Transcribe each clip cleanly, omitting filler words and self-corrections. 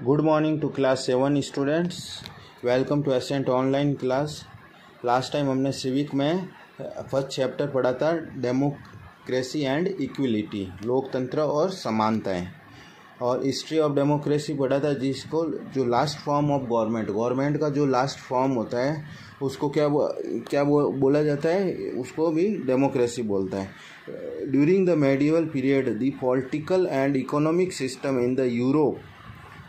Good morning to class 7 students. Welcome to ascent online class. Last time हमने civic में first chapter पढ़ा था democracy and equality, लोकतंत्र और समानताएं, और हिस्ट्री ऑफ डेमोक्रेसी पढ़ा था, जिसको जो लास्ट फॉर्म ऑफ गवर्नमेंट का जो लास्ट फॉर्म होता है उसको क्या बोला जाता है, उसको भी डेमोक्रेसी बोलता है। During the medieval period the political and economic system in the Europe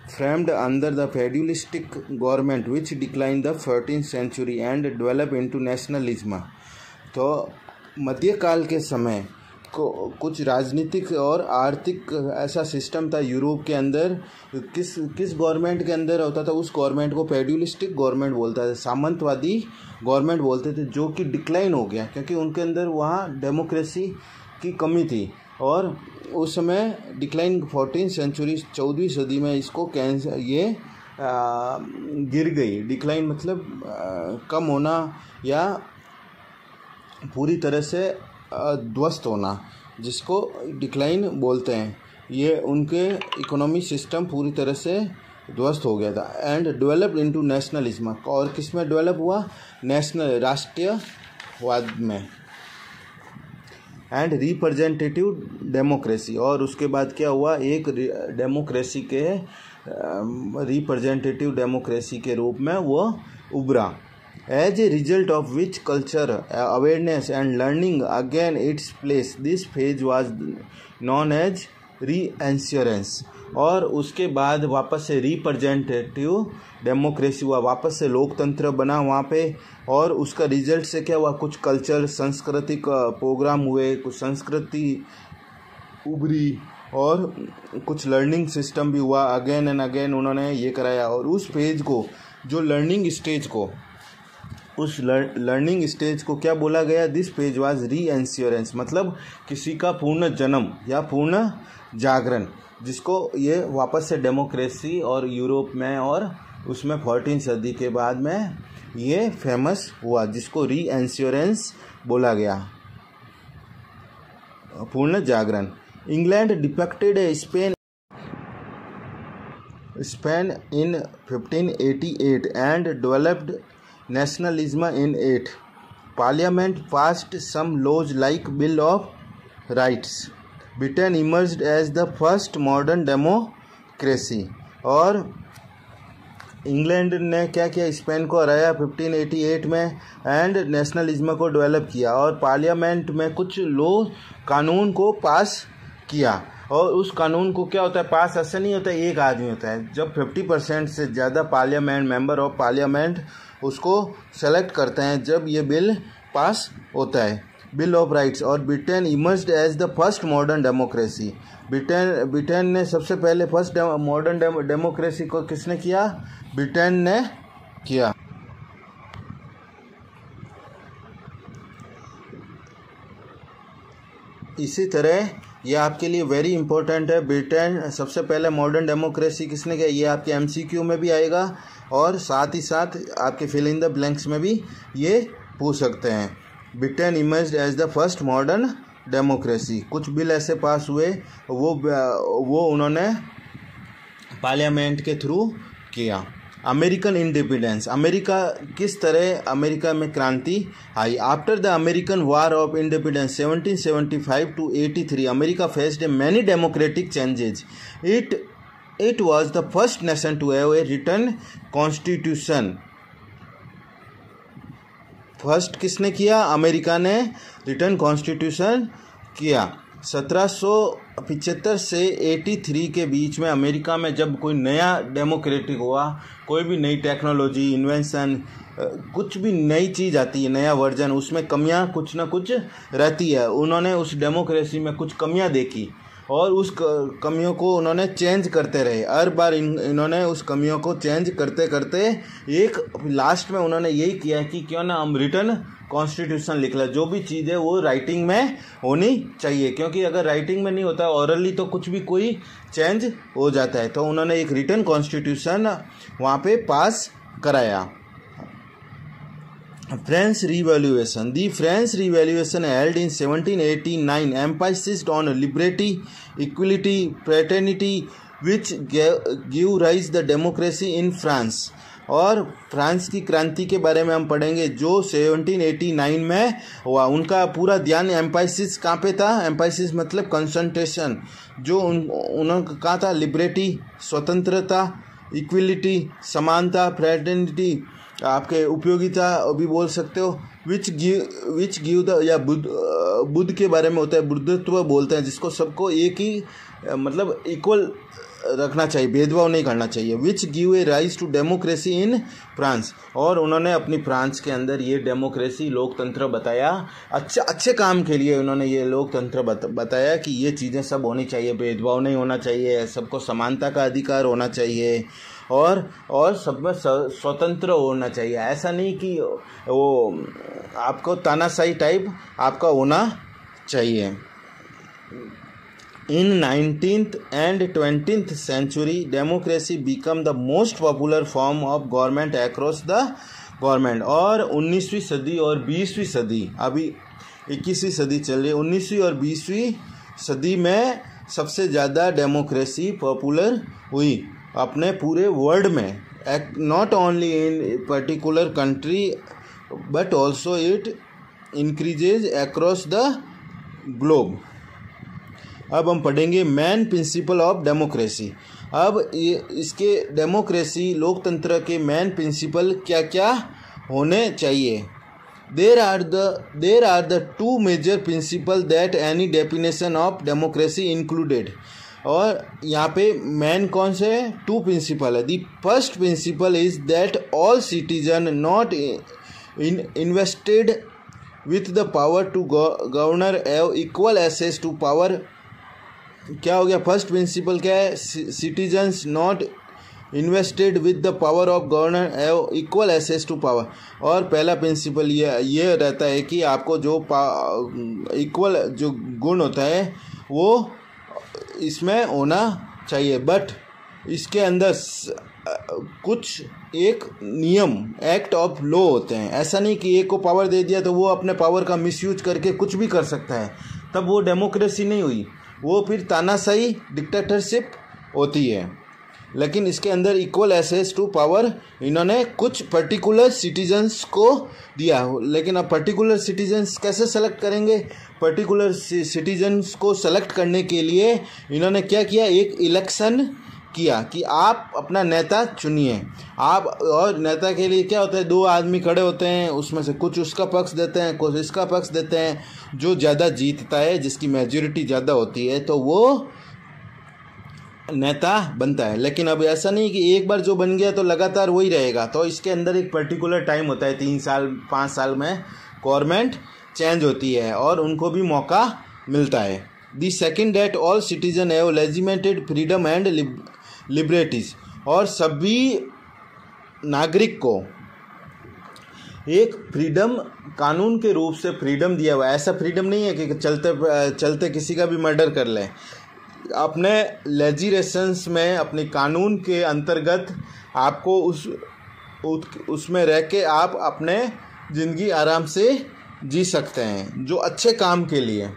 framed under the feudalistic government which declined the 14th century and developed into nationalism। तो मध्यकाल के समय को कुछ राजनीतिक और आर्थिक ऐसा सिस्टम था यूरोप के अंदर। किस गवर्नमेंट के अंदर होता था, उस गवर्नमेंट को फेड्यूलिस्टिक गवर्नमेंट बोलता था, सामंतवादी गवर्नमेंट बोलते थे, जो कि डिक्लाइन हो गया क्योंकि उनके अंदर वहाँ डेमोक्रेसी की कमी थी। और उस समय डिक्लाइन 14th सेंचुरी 14वीं सदी में इसको ये गिर गई। डिक्लाइन मतलब कम होना या पूरी तरह से ध्वस्त होना, जिसको डिक्लाइन बोलते हैं। ये उनके इकोनॉमी सिस्टम पूरी तरह से ध्वस्त हो गया था। एंड डेवलप्ड इनटू नेशनलिज्म, और किस में डेवलप हुआ, राष्ट्रीयवाद में। एंड रिप्रेजेंटेटिव डेमोक्रेसी, और उसके बाद क्या हुआ, एक डेमोक्रेसी के रिप्रेजेंटेटिव डेमोक्रेसी के रूप में वो उभरा। As a result of which culture awareness and learning again its place, this phase was known as renaissance. और उसके बाद वापस से रिप्रेजेंटेटिव डेमोक्रेसी हुआ, वापस से लोकतंत्र बना वहाँ पे। और उसका रिजल्ट से क्या हुआ, कुछ कल्चर सांस्कृतिक प्रोग्राम हुए, कुछ संस्कृति उभरी और कुछ लर्निंग सिस्टम भी हुआ। अगेन एंड अगेन उन्होंने ये कराया। और उस फेज को, जो लर्निंग स्टेज को, उस लर्निंग स्टेज को क्या बोला गया, दिस फेज वाज रीएंश्योरेंस, मतलब किसी का पूर्ण जन्म या पूर्ण जागरण, जिसको ये वापस से डेमोक्रेसी और यूरोप में और उसमें 14वीं सदी के बाद में ये फेमस हुआ, जिसको रीएंश्योरेंस बोला गया, पूर्ण जागरण। England defeated Spain in 1588 and developed nationalism in it. Parliament passed some laws like Bill of Rights. Britain emerged as the first modern democracy. और इंग्लैंड ने क्या किया, स्पेन को हराया 1588 में एंड नेशनलिज्म को डेवलप किया, और पार्लियामेंट में कुछ कानून को पास किया। और उस कानून को क्या होता है, पास ऐसा नहीं होता है, एक आदमी होता है। जब 50% से ज़्यादा पार्लियामेंट मेंबर ऑफ पार्लियामेंट उसको सेलेक्ट करते हैं, जब ये बिल पास होता है, बिल ऑफ राइट्स। और Britain emerged as the first modern democracy. Britain ने सबसे पहले फर्स्ट मॉडर्न डेमोक्रेसी को किसने किया, ब्रिटेन ने किया। इसी तरह ये आपके लिए वेरी इंपॉर्टेंट है, ब्रिटेन सबसे पहले मॉडर्न डेमोक्रेसी किसने किया, ये आपके MCQ में भी आएगा और साथ ही साथ आपके फिल इन द ब्लैंक्स में भी ये पूछ सकते हैं। Britain emerged as the first modern democracy. कुछ बिल ऐसे पास हुए, वो उन्होंने पार्लियामेंट के थ्रू किया। अमेरिकन इंडिपेंडेंस, अमेरिका किस तरह अमेरिका में क्रांति आई। After the American war of independence 1775 to 83 America faced many democratic changes. It was the first nation to have a written constitution. First किसने किया, अमेरिका ने रिटर्न कॉन्स्टिट्यूशन किया। 1775 से 83 के बीच में अमेरिका में जब कोई नया डेमोक्रेटिक हुआ, कोई भी नई टेक्नोलॉजी इन्वेंशन, कुछ भी नई चीज़ आती है, नया वर्जन, उसमें कमियां कुछ ना कुछ रहती है। उन्होंने उस डेमोक्रेसी में कुछ कमियां देखी और उस कमियों को उन्होंने चेंज करते रहे। हर बार इन्होंने उस कमियों को चेंज करते करते एक लास्ट में उन्होंने यही किया कि क्यों ना हम रिटर्न कॉन्स्टिट्यूशन लिख लें। जो भी चीज़ है वो राइटिंग में होनी चाहिए, क्योंकि अगर राइटिंग में नहीं होता, ऑरली तो कुछ भी कोई चेंज हो जाता है। तो उन्होंने एक रिटर्न कॉन्स्टिट्यूशन वहाँ पे पास कराया। French Revolution. The French Revolution held in 1789 emphasized on liberty, equality, fraternity, which give rise the democracy in France. और फ्रांस की क्रांति के बारे में हम पढ़ेंगे जो 1789 में हुआ। उनका पूरा ध्यान एम्फासिस कहाँ पे था? एम्फासिस मतलब कंसंट्रेशन। जो उन्होंने कहा था लिबर्टी, स्वतंत्रता, इक्वलिटी, समानता, फ्रेटर्निटी, आपके उपयोगिता भी बोल सकते हो। विच गिव द, या बुद्ध के बारे में होता है, बुद्धत्व बोलते हैं जिसको, सबको एक ही मतलब इक्वल रखना चाहिए, भेदभाव नहीं करना चाहिए। Which give a rise to democracy in France. और उन्होंने अपनी फ्रांस के अंदर ये डेमोक्रेसी, लोकतंत्र बताया। अच्छे काम के लिए उन्होंने ये लोकतंत्र बताया कि ये चीज़ें सब होनी चाहिए, भेदभाव नहीं होना चाहिए, सबको समानता का अधिकार होना चाहिए और सब में स्वतंत्र होना चाहिए। ऐसा नहीं कि वो आपको तानाशाही टाइप आपका होना चाहिए। In 19th and 20th century, democracy became the most popular form of government across the government। और 19वीं सदी और 20वीं सदी, अभी 21वीं सदी चल रही है, 19वीं और 20वीं सदी में सबसे ज़्यादा डेमोक्रेसी पॉपुलर हुई अपने पूरे वर्ल्ड में। Not only in particular country but also it increases across the globe. अब हम पढ़ेंगे मेन प्रिंसिपल ऑफ डेमोक्रेसी। अब इसके डेमोक्रेसी, लोकतंत्र के मेन प्रिंसिपल क्या क्या होने चाहिए? There are the two major principle that any definition of democracy included. और यहाँ पे मेन कौन से है? टू प्रिंसिपल है। The first principle is that all citizen not invested with the power to governor have equal access to power. क्या हो गया? फर्स्ट प्रिंसिपल क्या है? Citizens not invested with the power of governor have equal access to power. और पहला principal ये रहता है कि आपको जो इक्वल जो गुण होता है वो इसमें होना चाहिए, बट इसके अंदर कुछ एक नियम, एक्ट ऑफ लॉ होते हैं। ऐसा नहीं कि एक को पावर दे दिया तो वो अपने पावर का मिसयूज करके कुछ भी कर सकता है, तब वो डेमोक्रेसी नहीं हुई, वो फिर तानाशाही डिक्टेटरशिप होती है। लेकिन इसके अंदर इक्वल एक्सेस टू पावर इन्होंने कुछ पर्टिकुलर सिटीजन्स को दिया। लेकिन अब पर्टिकुलर सिटीजन्स कैसे सेलेक्ट करेंगे? पर्टिकुलर सिटीजन्स को सेलेक्ट करने के लिए इन्होंने क्या किया? एक इलेक्शन किया कि आप अपना नेता चुनिए आप। और नेता के लिए क्या होता है? दो आदमी खड़े होते हैं, उसमें से कुछ उसका पक्ष देते हैं, कुछ इसका पक्ष देते हैं। जो ज़्यादा जीतता है, जिसकी मेजॉरिटी ज़्यादा होती है, तो वो नेता बनता है। लेकिन अब ऐसा नहीं कि एक बार जो बन गया तो लगातार वही रहेगा। तो इसके अंदर एक पर्टिकुलर टाइम होता है, 3 साल 5 साल में गवर्नमेंट चेंज होती है और उनको भी मौका मिलता है। The second that all citizen have legitimated freedom and liberties. और सभी नागरिक को एक फ्रीडम, कानून के रूप से फ्रीडम दिया हुआ है। ऐसा फ्रीडम नहीं है कि चलते किसी का भी मर्डर कर लें। अपने लेजिस्लेशंस में, अपने कानून के अंतर्गत आपको उसमें रह के आप अपने ज़िंदगी आराम से जी सकते हैं, जो अच्छे काम के लिए,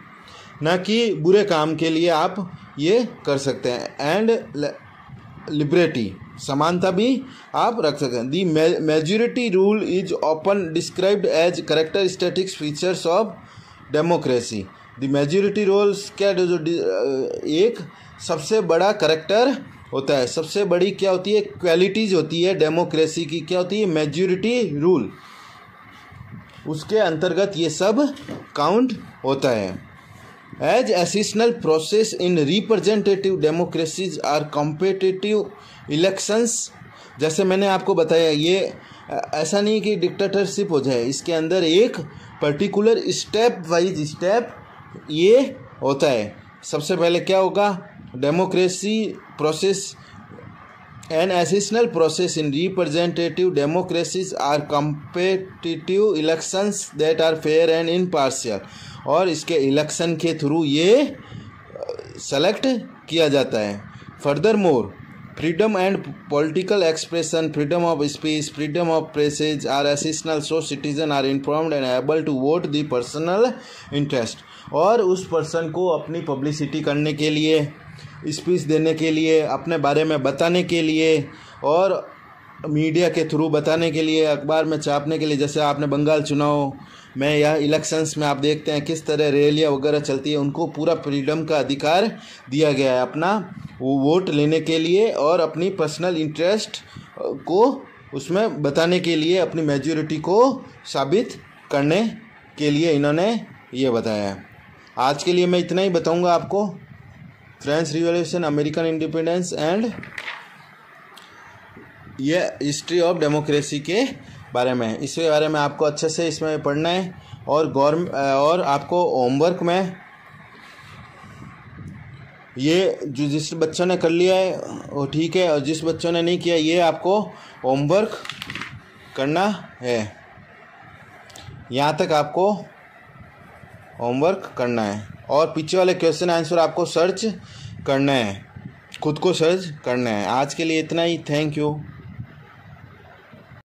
ना कि बुरे काम के लिए आप ये कर सकते हैं। एंड लिबर्टी, समानता भी आप रख सकते हैं। The majority rule is often described as characteristics features of democracy. The majority rules क्या, जो एक सबसे बड़ा करेक्टर होता है, सबसे बड़ी क्या होती है? क्वालिटीज होती है डेमोक्रेसी की। क्या होती है? मेजॉरिटी रूल, उसके अंतर्गत ये सब काउंट होता है। As essential process in representative democracies are competitive elections. जैसे मैंने आपको बताया, ये ऐसा नहीं कि डिक्टेटरशिप हो जाए, इसके अंदर एक पर्टिकुलर स्टेप वाइज स्टेप ये होता है। सबसे पहले क्या होगा? Democracy process, an essential process in representative democracies are competitive elections that are fair and impartial. और इसके इलेक्शन के थ्रू ये सेलेक्ट किया जाता है। Furthermore, freedom and political expression, freedom of speech, freedom of presses are essential so citizen are informed and able to vote the personal interest. और उस person को अपनी पब्लिसिटी करने के लिए, स्पीच देने के लिए, अपने बारे में बताने के लिए और मीडिया के थ्रू बताने के लिए, अखबार में छापने के लिए। जैसे आपने बंगाल चुनाव में या इलेक्शंस में आप देखते हैं किस तरह रैलियाँ वगैरह चलती है, उनको पूरा फ्रीडम का अधिकार दिया गया है अपना वोट लेने के लिए और अपनी पर्सनल इंटरेस्ट को उसमें बताने के लिए, अपनी मेजॉरिटी को साबित करने के लिए इन्होंने ये बताया है। आज के लिए मैं इतना ही बताऊंगा आपको, French revolution, American independence and ये हिस्ट्री ऑफ डेमोक्रेसी के बारे में। इसके बारे में आपको अच्छे से इसमें पढ़ना है और आपको होमवर्क में ये जिस बच्चों ने कर लिया है वो ठीक है, और जिस बच्चों ने नहीं किया ये आपको होमवर्क करना है। यहाँ तक आपको होमवर्क करना है और पीछे वाले क्वेश्चन आंसर आपको सर्च करना है, खुद को सर्च करना है। आज के लिए इतना ही। Thank you.